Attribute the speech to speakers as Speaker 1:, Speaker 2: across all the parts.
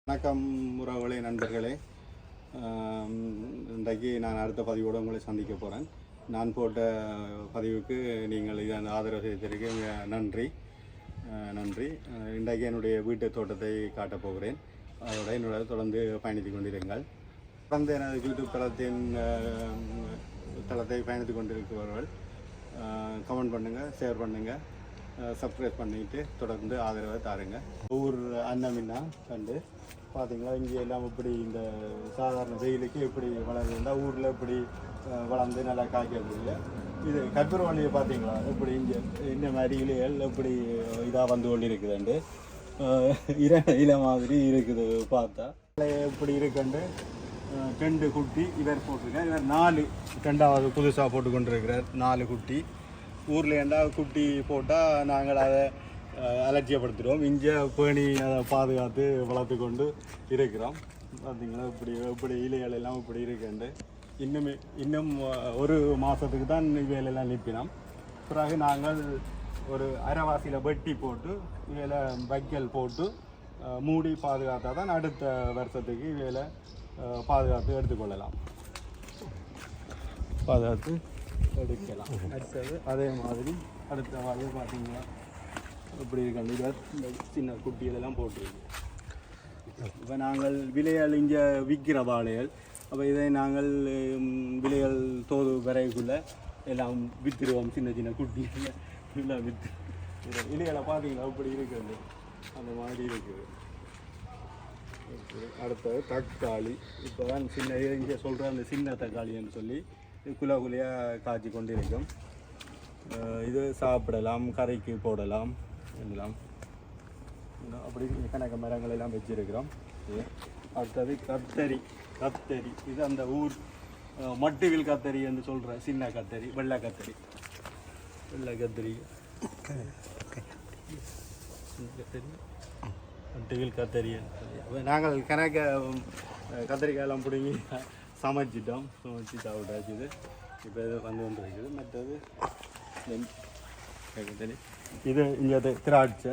Speaker 1: வணக்கம் உறவுகளே, நண்பர்களே. இன்றைக்கு நான் அடுத்த பதிவோடு உங்களை சந்திக்க போகிறேன். நான் போட்ட பதிவுக்கு நீங்கள் இதை ஆதரவு செய்திருக்க நன்றி. இன்றைக்கு என்னுடைய வீட்டு தோட்டத்தை காட்டப் போகிறேன். அதோட என்னோட தொடர்ந்து பயணித்து கொண்டிருங்கள். தொடர்ந்து எனது யூடியூப் தளத்தை பயணித்து கொண்டிருக்கிறவர்கள் கமெண்ட் பண்ணுங்கள், ஷேர் பண்ணுங்கள், சப்ஸ்கிரைப் பண்ணிவிட்டு தொடர்ந்து ஆதரவை தாருங்க. ஊர் அன்னமின்னா கண்டு பார்த்தீங்களா, இங்கே எல்லாம் இப்படி இந்த சாதாரண வெயிலுக்கு எப்படி வளருதுன்னா ஊரில் இப்படி வளர்ந்து நல்லா காய்க்கிறது. இது கற்பூரவள்ளியை பார்த்தீங்களா, எப்படி இங்கே இந்த மாதிரி இலைகள் எப்படி இதாக வந்து கொண்டு இருக்குதுண்டு இலை மாதிரி இருக்குது. பார்த்தா எப்படி இருக்குண்டு 2 குட்டி இவர் போட்டிருக்கார். இவர் 4 2வது புதுசாக போட்டு கொண்டு இருக்கிறார். 4 குட்டி. ஊரில் ஏண்டா குட்டி போட்டால் நாங்கள் அதை அலட்சியப்படுத்துகிறோம். இங்கே பேணி அதை பாதுகாத்து வளர்த்து கொண்டு இருக்கிறோம். பார்த்திங்களா, இப்படி இலைகள் எல்லாம் இப்படி இருக்குண்டு. இன்னும் ஒரு மாதத்துக்கு தான் இவையெல்லாம் நிற்பினோம். பிறகு நாங்கள் ஒரு அரைவாசியில் வெட்டி போட்டு இவையில் வைக்கல் போட்டு மூடி பாதுகாத்தா தான் அடுத்த வருஷத்துக்கு இவையில் பாதுகாத்து எடுத்துக்கொள்ளலாம், பாதுகாத்து எடுக்கலாம். அடுத்தது அதே மாதிரி அடுத்த வாழை பார்த்தீங்கன்னா இப்படி இருக்காங்க. இந்த சின்ன குட்டி இதெல்லாம் போட்டுருக்கு. இப்போ நாங்கள் விலைகள் இங்கே விற்கிற வாழைகள். அப்போ இதை நாங்கள் விலைகள் தோது வரைக்குள்ளே எல்லாம் விற்றுருவோம். சின்ன சின்ன குட்டி எல்லாம் விற்று இலைகளை பார்த்தீங்களா அப்படி இருக்குது, அந்த மாதிரி இருக்குது. அடுத்தது தக்காளி. இப்போ தான் சின்ன இங்கே சொல்கிற அந்த சின்ன தக்காளின்னு சொல்லி குலையாக காய்ச்சி கொண்டு இருக்கும். இது சாப்பிடலாம், கறிக்கு போடலாம் எல்லாம். அப்படி கணக்க மரங்கள் எல்லாம் வச்சிருக்கிறோம். அடுத்தது கத்தரி. இது அந்த ஊர் மட்டுவில் கத்தரி என்று சொல்கிற சின்ன கத்தரி, வெள்ளை கத்தரி. மட்டுவில் கத்தரி. நாங்கள் கணக்க கத்திரிக்காயெல்லாம் பிடிங்கி சமைச்சு சாப்பிட்டாச்சு. இப்போ இது வந்துருக்குது. மற்றது இது இங்கே திராட்சை,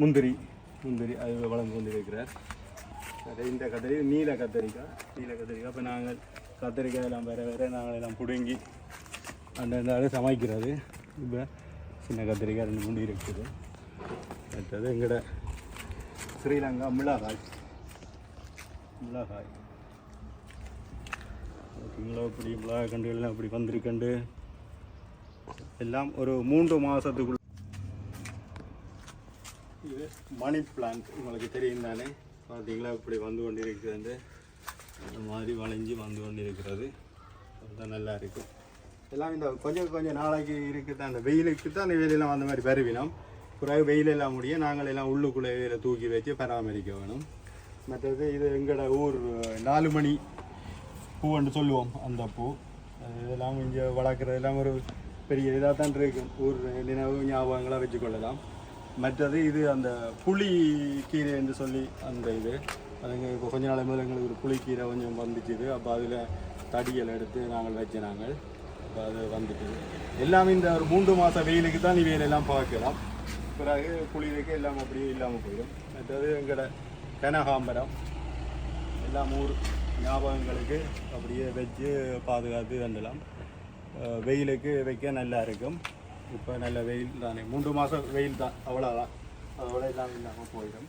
Speaker 1: முந்திரி அது வளர்ந்து கொண்டு இருக்கிறார். இந்த கத்திரி நீல கத்திரிக்காய். இப்போ நாங்கள் கத்திரிக்காய் எல்லாம் வேறு நாங்கள் எல்லாம் பிடுங்கி அந்த சமைக்கிறது. இப்போ சின்ன கத்திரிக்காய் 2 முண்டி இருக்குது. மற்றது எங்களோட ஸ்ரீலங்கா மிளகாய். ஓகேங்களா, இப்படி மிளகாய் கண்டுகள்லாம் இப்படி வந்திருக்கண்டு எல்லாம் ஒரு 3 மாதத்துக்குள்ள. இது மணி பிளான்ட் உங்களுக்கு தெரியும் தானே. பார்த்தீங்களா, இப்படி வந்து கொண்டு இருக்கிறது. அந்த மாதிரி வளைஞ்சி வந்து கொண்டு இருக்கிறது. அதுதான் நல்லா இருக்கும். எல்லாம் இந்த கொஞ்சம் நாளைக்கு இருக்குது தான். அந்த வெயிலுக்கு தான் அந்த வெயிலெல்லாம் அந்த மாதிரி பருவினோம். பிறகு வெயிலெல்லாம் முடிய நாங்கள் எல்லாம் உள்ளுக்குள்ளே வெயிலில் தூக்கி வச்சு பராமரிக்க வேணும். மற்றது இது எங்களோட ஊர் 4 மணி பூன்னு சொல்லுவோம். அந்த பூ இதெல்லாம் இங்கே வளர்க்குறதெல்லாம் ஒரு பெரிய இதாக தான் இருக்கும். ஊர் நினைவு ஞாபகங்களாக வச்சுக்கொள்ளலாம். மற்றது இது அந்த புளி கீரை என்று சொல்லி அந்த இது அதுங்க இப்போ கொஞ்ச நாள் முதல்ல எங்களுக்கு ஒரு புளிக்கீரை கொஞ்சம் வந்துச்சுது. அப்போ அதில் தடியல் எடுத்து நாங்கள் வச்சு அப்போ அது வந்துட்டு எல்லாமே இந்த ஒரு 3 மாத வெயிலுக்கு தான் இவையிலெல்லாம் பார்க்கலாம். பிறகு குளிருக்கு எல்லாம் அப்படியே இல்லாமல் போயிடும். மற்றது எங்களோட கனகாம்பரம் எல்லாம் ஊர் ஞாபகங்களுக்கு அப்படியே வச்சு பாதுகாத்து தண்டலாம். வெயிலுக்கு வைக்க நல்லா இருக்கும். இப்போ நல்ல வெயில் தானே, 3 மாதம் வெயில் தான், அவ்வளோதான். அதோட எல்லாம் இல்லாமல் போயிடும்.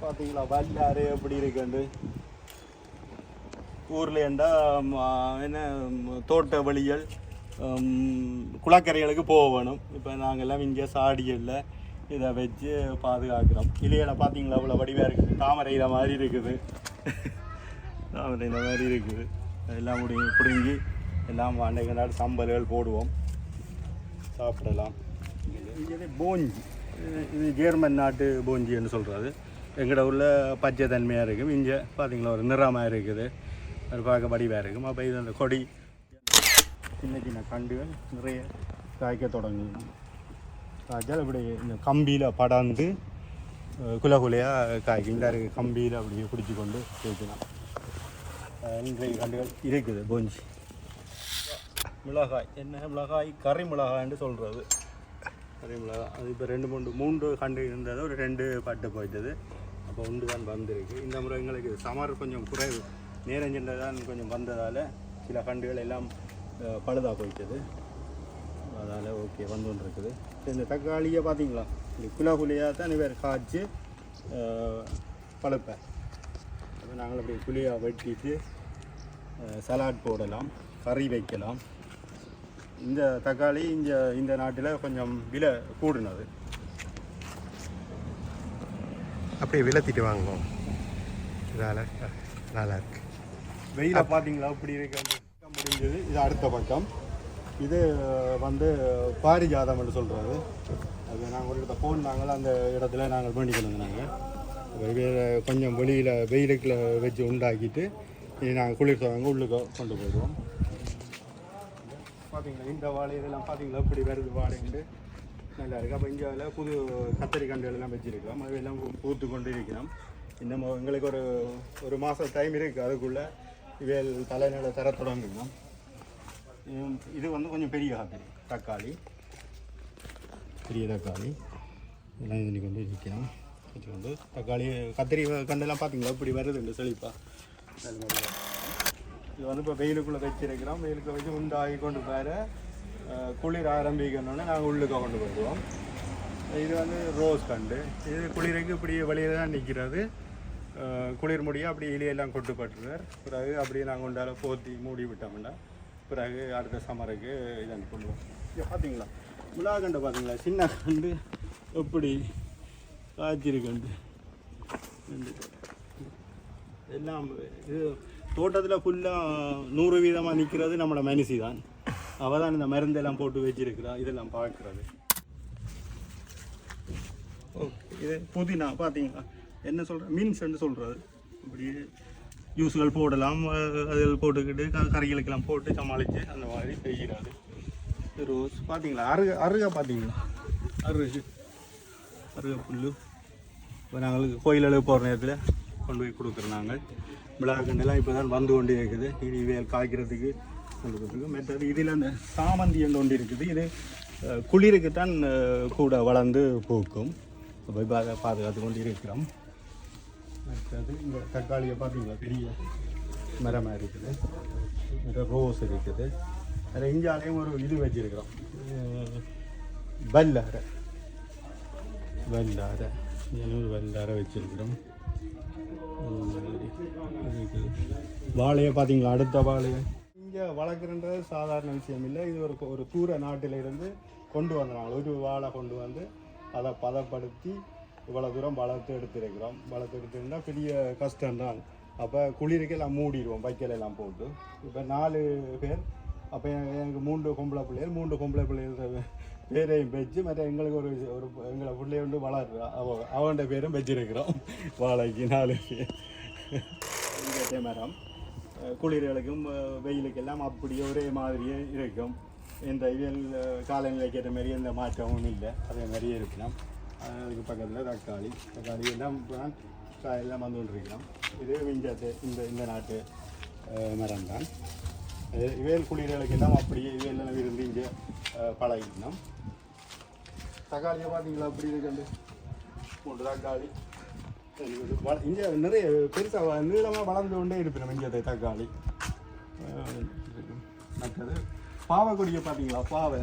Speaker 1: பார்த்தீங்களா, வல்லாறு எப்படி இருக்குண்டு. ஊரில் ஏண்டா என்ன தோட்ட வழிகள் குளக்கரைகளுக்கு போக வேணும். இப்போ நாங்கள்லாம் இங்கே சாடிகளில் இதை வச்சு பாதுகாக்கிறோம். இலையில பார்த்தீங்களா அவ்வளோ வடிவாக இருக்குது. தாமரையில் மாதிரி இருக்குது. எல்லாம் பிடுங்கி எல்லாம் அன்றைக்கு நாடு சம்பல்கள் போடுவோம், சாப்பிடலாம். இது போஞ்சி. இது ஜெர்மன் நாட்டு போஞ்சின்னு சொல்கிறது. எங்கள்ட உள்ள பச்சை தன்மையாக இருக்கும். இங்கே பார்த்தீங்களா ஒரு நிறமாக இருக்குது, அது பார்க்க வடிவாக இருக்கும். அப்போ இது அந்த கொடி சின்ன கண்டுகள் நிறைய காய்க்க தொடங்கும். காய்ச்சால் இப்படி இந்த கம்பியில் படர்ந்து குலையாக காய்க்கும். இந்த கம்பியில் அப்படியே பிடிச்சி கொண்டு வைக்கலாம். இன்றைய கண்டுகள் இருக்குது போஞ்சி. மிளகாய், என்ன மிளகாய், கறி மிளகாய்ன்னு சொல்கிறது. அதே மிளகா அது இப்போ 2 3 கண்டு இருந்தது, ஒரு 2 பட்டு போயிட்டது. அப்போ ஒன்று தான் வந்திருக்கு. இந்த முறை எங்களுக்கு சமர் கொஞ்சம் குறைவு, நேரஞ்சென்று தான் கொஞ்சம் வந்ததால் சில கண்டுகள் எல்லாம் பழுதாக போயிட்டது. அதால் ஓகே வந்து கொண்டு இருக்குது. இந்த தக்காளியை பார்த்தீங்களா, இந்த குழியாக தான் வேறு காய்ச்சி பழுப்பேன். அப்போ நாங்கள் அப்படி குழியாக வெட்டிட்டு சலாட் போடலாம், கறி வைக்கலாம். இந்த தக்காளி இந்த நாட்டில் கொஞ்சம் விலை கூடுனது.
Speaker 2: அப்படியே விளத்திட்டு வாங்குவோம். நல்லா இருக்கு.
Speaker 1: வெயில பார்த்தீங்களா இப்படி இருக்க முடிஞ்சது. இது அடுத்த பக்கம். இது வந்து பாரிஜாதம்னு சொல்கிறது. அது நாங்கள் ஒரு இடத்த போனாங்களோ அந்த இடத்துல நாங்கள் வேண்டிக்கொண்டு நாங்கள் கொஞ்சம் வெளியில் வெயிலுக்குள்ள வச்சு உண்டாக்கிட்டு இது நாங்கள் குளிர் தவங்க உள்ளுக்க கொண்டு போயிடுவோம். பார்த்தீங்களா இந்த வாழை இதெல்லாம் பார்த்தீங்களா இப்படி வருது வாழைண்டு நல்லா இருக்குது. அப்போ இங்கே புது கத்தரி கண்டுகள் எல்லாம் வச்சுருக்கோம். அதெல்லாம் பூத்து கொண்டு இருக்கிறோம். இன்னும் எங்களுக்கு ஒரு மாதம் டைம் இருக்குது. அதுக்குள்ளே இவையல் தலைநிலை தர தொடங்குவோம். இது வந்து கொஞ்சம் பெரிய தக்காளி, பெரிய தக்காளி இதெல்லாம் இது கொண்டு இருக்கிறோம். வச்சுக்கொண்டு தக்காளி கத்திரி கண்டெல்லாம் பார்த்தீங்களா இப்படி வருது இந்த செழிப்பாக. இது வந்து இப்போ வெயிலுக்குள்ளே வச்சிருக்கிறோம். வெயிலுக்கு வச்சு உண்டாகி கொண்டு போகிற குளிர் ஆரம்பிக்கணுன்னு நாங்கள் உள்ளுக்க கொண்டு போயிடுவோம். இது வந்து ரோஸ் கண்டு. இது குளிருக்கு இப்படி வெளியில் தான் நிற்கிறது. குளிர் முடிய அப்படி இலையெல்லாம் கொட்டுப்பட்டுருவார். பிறகு அப்படியே நாங்கள் கொண்டால போத்தி மூடி விட்டோம்னா பிறகு அடுத்த சமருக்கு இதை கொண்டுவோம். இங்கே பார்த்தீங்களா மிளகாக்கண்டை பார்த்தீங்களா, சின்ன கண்டு எப்படி காய்ச்சிருக்கண்டு எல்லாம். இது தோட்டத்தில் ஃபுல்லாக 100% நிற்கிறது நம்மளோட மனுஷி தான். அவள் தான் இந்த மருந்தெல்லாம் போட்டு வச்சிருக்கிறா. இதெல்லாம் பார்க்குறது. ஓகே, இது புதினா பார்த்தீங்களா என்ன சொல்கிறேன், மீன்ஸ்ன்னு சொல்கிறது. இப்படி ஜூஸுகள் போடலாம், அதில் போட்டுக்கிட்டு கறிகளுக்கெல்லாம் போட்டு சமாளித்து அந்த மாதிரி செய்கிறாரு. ரோஸ் பார்த்தீங்களா, அருகா பார்த்தீங்களா, அருகா புல். இப்போ நாங்கள் கோயிலுக்கு போகிற நேரத்தில் கொண்டு போய் கொடுக்குறோம். நாங்கள் மிளகாக்கண்டெல்லாம் இப்போ தான் வந்து கொண்டு இருக்குது. இவையல் காய்க்கிறதுக்கு கொண்டு கொடுத்துருக்கு. மற்றது இதில் அந்த சாமந்தி என்று ஒன்று இருக்குது. இது குளிருக்கு தான் கூட வளர்ந்து பூக்கும். போய் பாதுகாத்து கொண்டு இருக்கிறோம். மற்றது இந்த தக்காளியை பார்த்தீங்களா பெரிய மரமாக இருக்குது. மற்ற ரோஸ் இருக்குது. அதில் இஞ்சாலையும் ஒரு இது வச்சுருக்கிறோம், வல்லாரை வல்லாரை வச்சுருக்கிறோம். வாழையை பார்த்தீங்களா, அடுத்த வாழையை இங்கே வளர்க்குறன்றது சாதாரண விஷயம் இல்லை. இது ஒரு தூர நாட்டிலிருந்து கொண்டு வந்தாங்க. ஒரு வாழை கொண்டு வந்து அதை பதப்படுத்தி இவ்வளோ தூரம் வளர்த்து எடுத்துருக்கிறோம். வளர்த்து எடுத்துருந்தால் பெரிய கஷ்டம்தான். அப்போ குளிருக்கெல்லாம் மூடிடுவோம் வைக்கலெல்லாம் போட்டு. இப்போ 4 பேர். அப்போ எனக்கு 3 பொம்பளை பிள்ளைகள், 3 பொம்பளை பிள்ளைகள் பேரையும் வச்சு மற்ற எங்களுக்கு ஒரு எங்களை பிள்ளைய வந்து வளர்றா அவன்கிட்ட பேரும் வச்சிருக்கிறோம். வாழைக்கு 4 பேர். இங்கே மரம் குளிர்களுக்கும் வெயிலுக்கெல்லாம் அப்படியே ஒரே மாதிரியே இருக்கும். இந்த இயல் காலநிலைக்கு ஏற்ற மாதிரி எந்த மாற்றமும் இல்லை, அதே மாதிரியே இருக்கலாம். அதுக்கு பக்கத்தில் தக்காளி எல்லாம் எல்லாம் வந்து கொண்டிருக்கிறோம். இது விஞ்சத்து இந்த நாட்டு மரம் தான். இவையல் குளிர்களுக்கு எல்லாம் அப்படியே இவையெல்லாம் இருந்து இங்கே பழகிக்கணும். தக்காளியை பார்த்தீங்களா அப்படி இருக்குது. 3 தக்காளி இங்கே நிறைய பெருசாக நீளமாக வளர்ந்து கொண்டே இருப்போம் இங்கே தக்காளி. மற்றது பாவை கொடியை பார்த்தீங்களா, பாவை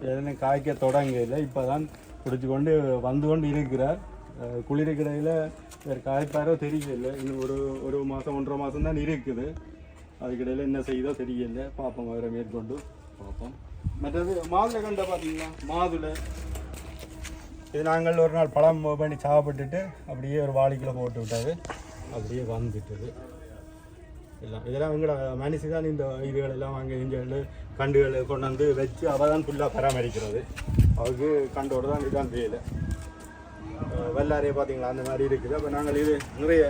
Speaker 1: எதுனா காய்க்க தொடங்க இல்லை. இப்போ தான் பிடிச்சி கொண்டு வந்து கொண்டு இருக்கிறார். குளிர்கிடையில் வேறு காய்ப்பாரோ தெரியல. இன்னும் ஒரு மாதம் 1.5 மாதம் தான் இருக்குது. அதுக்கிடையில் என்ன செய்யுதோ தெரியல. பார்ப்போம், வேறு மேற்கொண்டு பார்ப்போம். மற்றது மாதுளை கண்டை பார்த்தீங்களா, மாதுளை இது நாங்கள் ஒரு நாள் பழம் பண்ணி சாப்பிட்டுட்டு அப்படியே ஒரு வாளிக்குள்ளே போட்டு விட்டாது, அப்படியே வந்துட்டுது. இதெல்லாம் எங்களோட மனுஷி தான் இந்த இதுகள் எல்லாம் அங்கே இங்கே கண்டுகளை கொண்டு வந்து வச்சு அவள் தான் ஃபுல்லாக பராமரிக்கிறது. அவருக்கு கண்டோடு தான் இதுதான் வேலை. வெள்ளாரையை பார்த்தீங்களா அந்த மாதிரி இருக்குது. அப்போ நாங்கள் இது நிறைய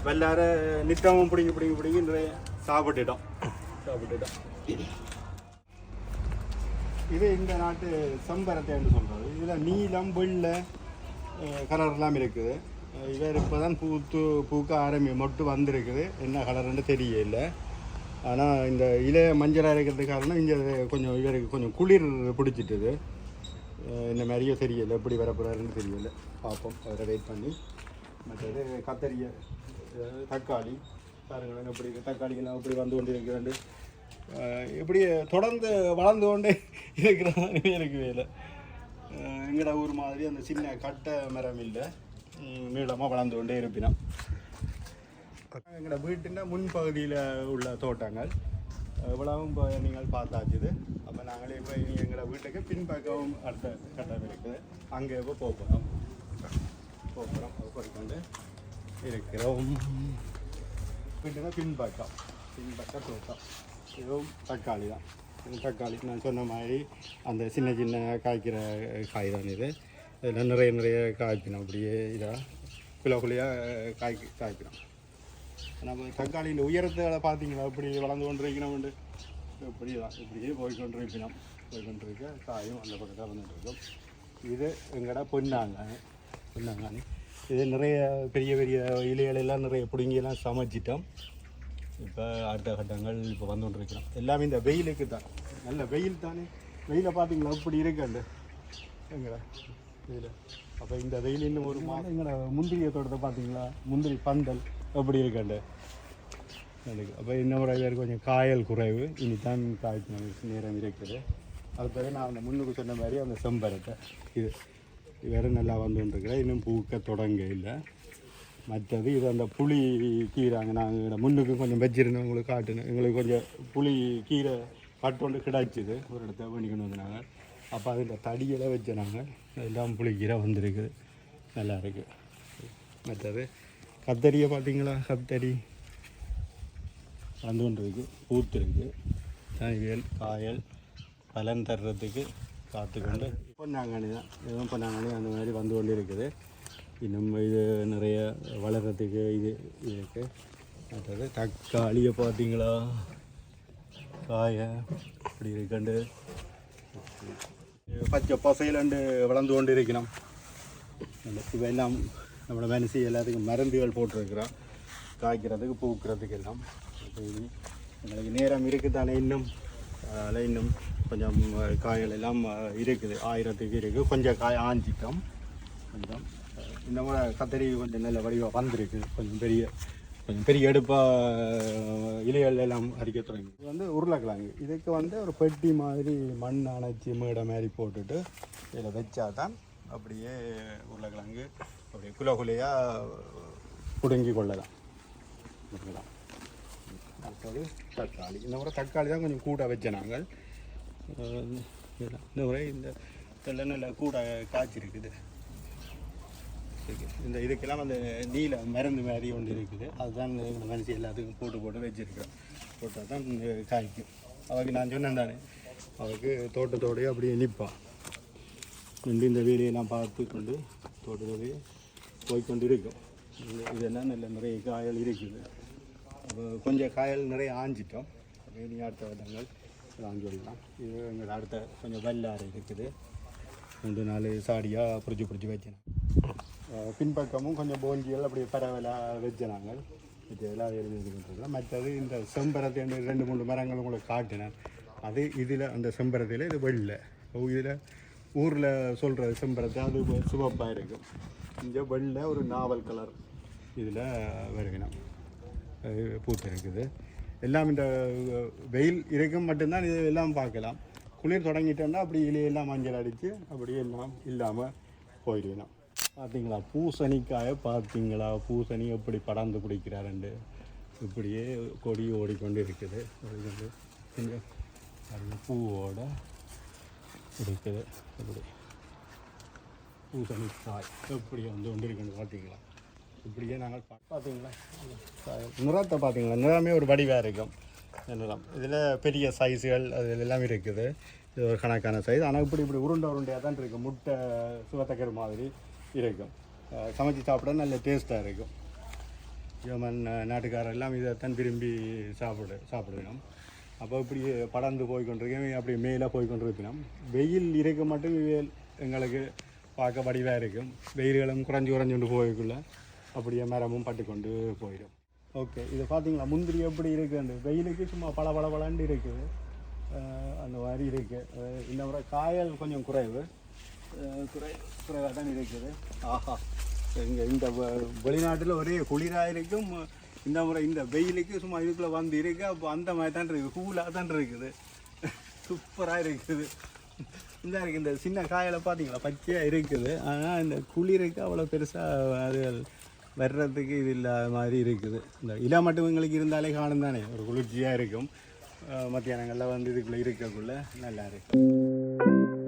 Speaker 1: வெள்ளாரை நித்தமும் பிடிங்கி நிறைய சாப்பிட்டுட்டோம். இது இந்த நாட்டு செம்பரத்தைன்னு சொல்கிறது. இதில் நீலம் வெள்ளை கலர்லாம் இருக்குது. இவர் இப்போ தான் பூக்க மொட்டு வந்திருக்குது. என்ன கலருன்னு தெரியல. ஆனால் இந்த இலை மஞ்சளாக இருக்கிறது காரணம் இங்கே கொஞ்சம் இவருக்கு கொஞ்சம் குளிர் பிடிச்சிட்டுது. இந்த மாதிரியே தெரியலை, எப்படி வரப்போகிறாருன்னு தெரியலை. பார்ப்போம், அவரை வெயிட் பண்ணி. மற்றது கத்தரிய தக்காளி பாருங்களேன், எப்படி தக்காளிக்கெல்லாம் எப்படி வந்து கொண்டு இருக்கிறாண்டு, எப்படி தொடர்ந்து வளர்ந்து கொண்டே இருக்கிறாங்க எனக்கு வேலை. எங்கட ஊர் மாதிரி அந்த சின்ன கட்டை மரம் இல்லை, நீளமாக வளர்ந்து கொண்டே இருப்பினோம். எங்களோட வீட்டின் முன்பகுதியில் உள்ள தோட்டங்கள் இவ்வளவும் இப்போ நீங்கள் பார்த்தாச்சுது. அப்போ நாங்களே இப்போ இனி எங்களோட வீட்டுக்கு பின்பக்கவும் அடுத்த கட்டம் இருக்குது, அங்கே இப்போ போகிறோம் போய்கொண்டு இருக்கிறோம். வீட்டுனா பின்பக்க தோட்டம். இதுவும் தக்காளி தான். இது தக்காளி நான் சொன்ன மாதிரி அந்த சின்ன சின்ன காய்க்கிற காய் தான் இது. இதில் நிறைய காய்க்கணும், அப்படியே இதாக குழியாக காய்க்கணும். நம்ம தக்காளியில் உயரத்தை பார்த்தீங்களா இப்படி வளர்ந்து கொண்டிருக்கணும். இப்படியே போய்கொண்டிருக்க காயும் அந்த பக்கத்தில் வந்துட்டுருக்கோம். இது எங்கடா பொன்னாங்கானி. இது நிறைய பெரிய இலைகளெல்லாம் நிறைய பிடுங்கியெல்லாம் சமைச்சிட்டோம். இப்போ அடுத்த கட்டங்கள் இப்போ வந்து கொண்டிருக்கிறோம். எல்லாமே இந்த வெயிலுக்கு தான், நல்ல வெயில் தானே. வெயிலை பார்த்தீங்களா இப்படி இருக்காண்டு எங்கடா இதில். அப்போ இந்த வெயில் இன்னும் ஒரு மாதம் எங்கடா முந்திரிய தோட்டத்தை பார்த்தீங்களா, முந்திரி பந்தல் எப்படி இருக்காண்டு எனக்கு. அப்போ இன்னும் ஒரு பேர் கொஞ்சம் காயல் குறைவு, இனி தான் காய்ச்சி நேரம் இருக்குது. அதுக்காக நான் அந்த முன்னுக்கு சொன்ன மாதிரி அந்த செம்பரத்தை இது வேறு நல்லா வந்து கொண்டிருக்கிறேன். இன்னும் பூக்க தொடங்க இல்லை. மற்றது இது அந்த புளி கீரைங்க, நாங்கள் முன்னுக்கு கொஞ்சம் வச்சிருந்தோம், உங்களுக்கு காட்டுனேன். எங்களுக்கு கொஞ்சம் புளி கீரை கட்டொண்டு கிடாச்சிது, ஒரு இடத்த பண்ணிக்கொண்டு வந்தாங்க. அப்போ அதில் தடியெல்லாம் வச்ச நாங்கள் எல்லாம் புளி கீரை வந்திருக்குது, நல்லா இருக்குது. மற்றது கத்தரியை பார்த்தீங்களா, கத்தரி வந்து கொண்டு இருக்குது, பூத்துருக்கு. தனிவேல் காயல் பலன் தர்றதுக்கு காத்துக்கொண்டு பொன்னாங்கண்ணி தான். இதுவும் பொன்னாங்கண்ணி அந்த மாதிரி வந்து கொண்டு இருக்குது. இன்னும் இது நிறைய வளர்கிறதுக்கு இது இருக்குது. மற்றது தக்காளியை பார்த்தீங்களா, காய இப்படி இருக்கண்டு பச்சை பசையிலண்டு வளர்ந்து கொண்டு இருக்கணும். இவையெல்லாம் நம்மளோட மனசு எல்லாத்துக்கும் மருந்துகள் போட்டிருக்கிறோம், காய்க்கிறதுக்கு பூக்கிறதுக்கு எல்லாம். எங்களுக்கு நேரம் இருக்குதானே இன்னும், அதில் இன்னும் கொஞ்சம் காய்கள் எல்லாம் இருக்குது, 1000க்கு இருக்குது. கொஞ்சம் காய் ஆஞ்சிட்டோம். கொஞ்சம் இந்த மாதிரி கத்தரி கொஞ்சம் நல்ல வடிவாக வந்திருக்கு. கொஞ்சம் பெரிய எடுப்பாக இலைகள் எல்லாம் அரிக்க தொடங்கி. இது வந்து உருளைக்கிழங்கு. இதுக்கு வந்து ஒரு பெட்டி மாதிரி மண் அணைச்சி மேடை மாதிரி போட்டுட்டு இதில் வச்சா தான் அப்படியே உருளைக்கிழங்கு அப்படியே குலையாக பிடுங்கி கொள்ளலாம். அடுத்தது தக்காளி. இந்த முறை தக்காளி தான் கொஞ்சம் கூட வச்ச நாங்கள். இந்த முறை இந்த இதெல்லாம் நல்ல கூட காய்ச்சிருக்குது. இந்த இதுக்கெல்லாம் அந்த நீல மருந்து மாதிரி ஒன்று இருக்குது, அதுதான் மனுஷி எல்லாத்துக்கும் போட்டு வச்சுருக்கிறோம். போட்டால் தான் காய்க்கும். அவருக்கு நான் சொன்னேன் தானே, அவருக்கு தோட்டத்தோடையே அப்படியே நிற்பான் நின்று இந்த வேலையெல்லாம் பார்த்து கொண்டு தோட்டத்தோடையே போய்கொண்டு இருக்கும். இதெல்லாம் நல்ல நிறைய காயல் இருக்குது. அப்போ கொஞ்சம் காயல் நிறைய ஆஞ்சிட்டோம். இனி அடுத்த வருடங்கள் ஆஞ்சி விடலாம். இது எங்கள் அடுத்த கொஞ்சம் வெள்ளாறு இருக்குது, 3-4 சாடியாக பிடிச்சி வச்சேன். பின்பக்கமும் கொஞ்சம் போஞ்சிகள் அப்படி பரவலாக வச்ச நாங்கள் இதெல்லாம் எழுதிக்கிட்டு. மற்றது இந்த செம்பரத்தை 2-3 மரங்கள் உங்களுக்கு காட்டினேன். அது இதில் அந்த செம்பரத்தில் இது வெள்ளை. இதில் ஊரில் சொல்கிற செம்பரத்தை அது சிவப்பாக இருக்கும். இங்கே வெள்ளை ஒரு நாவல் கலர் இதில் வருகணும் பூத்து இருக்குது. எல்லாம் இந்த வெயில் இருக்கும் மட்டும்தான் இது எல்லாம் பார்க்கலாம். குளிர் தொடங்கிட்டோன்னா அப்படி இலையெல்லாம் மஞ்சள் அடித்து அப்படியே எல்லாம் இல்லாமல் போயிடணும். பார்த்தீங்களா பூசணிக்காயை பார்த்தீங்களா, பூசணி எப்படி படர்ந்து பிடிக்கிறாருண்டு. இப்படியே கொடி ஓடிக்கொண்டு இருக்குது. ஓடிக்கொண்டு இங்கே பூவோட இருக்குது. இப்படி பூசணிக்காய் எப்படி வந்து கொண்டு இருக்குன்னு பார்த்தீங்களா. இப்படியே நாங்கள் பார்த்தீங்களா நிறத்தை பார்த்தீங்களா, நிறமே ஒரு வடிவாக இருக்கும் நிறம். இதில் பெரிய சைஸுகள் அது எல்லாம் இருக்குது. இது ஒரு கணக்கான சைஸ். ஆனால் இப்படி உருண்டையாக தான் இருக்குது. முட்டை சுவத்தக்கரு மாதிரி இருக்கும். சமைச்சி சாப்பிட நல்ல டேஸ்ட்டாக இருக்கும். ஜெர்மன் நாட்டுக்காரர் எல்லாம் இதைத்தான் விரும்பி சாப்பிடுவோம். அப்போ இப்படி படர்ந்து போய்கொண்டிருக்கோம், அப்படி மேலே போய்கொண்டிருக்கணும். வெயில் இருக்க மட்டும் எங்களுக்கு பார்க்க வடிவாக இருக்கும். வெயில்களும் குறைஞ்சு கொண்டு போய்க்குள்ள அப்படியே மரமும் பட்டுக்கொண்டு போயிடும். ஓகே இது பார்த்தீங்களா முந்திரி எப்படி இருக்குது அந்த வெயிலுக்கு சும்மா பளபளன்னு இருக்குது அந்த மாதிரி இருக்குது இந்த முறை காயல் கொஞ்சம் குறைவு குறைவாக தான் இருக்குது ஆஹா இங்கே இந்த வெளிநாட்டில் ஒரே குளிராக இருக்கும் இந்த முறை இந்த வெயிலுக்கு சும்மா இதுக்குள்ளே வந்து இருக்குது அப்போ அந்த மாதிரி தான் இருக்குது கூலாக தான் இருக்குது சூப்பராக இருக்குது இந்த இருக்குது இந்த சின்ன காயில் பார்த்தீங்களா பச்சையாக இருக்குது ஆனால் இந்த குளிருக்கு அவ்வளோ பெருசாக அது வர்றதுக்கு இது இல்லாத மாதிரி இருக்குது இந்த இலை மட்டும் எங்களுக்கு இருந்தாலே காணும் தானே ஒரு குளிர்ச்சியாக இருக்கும் மத்தியானங்களில் வந்து இதுக்குள்ளே இருக்கக்குள்ளே நல்லா இருக்கும்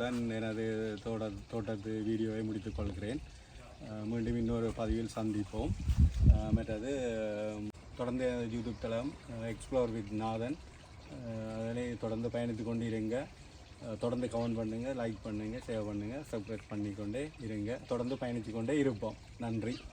Speaker 1: பதிவுடன் எனது தோட்டத்து வீடியோவை முடித்துக் கொள்கிறேன். மீண்டும் இன்னொரு பதிவில் சந்திப்போம். மற்றது தொடர்ந்து யூடியூப் தளம் எக்ஸ்ப்ளோர் வித் நாதன், அதனை தொடர்ந்து பயணித்து கொண்டு இருங்க. தொடர்ந்து கமெண்ட் பண்ணுங்கள், லைக் பண்ணுங்கள், ஷேர் பண்ணுங்கள், சப்ஸ்கிரைப் பண்ணிக்கொண்டே இருங்க. தொடர்ந்து பயணித்து கொண்டே இருப்போம். நன்றி.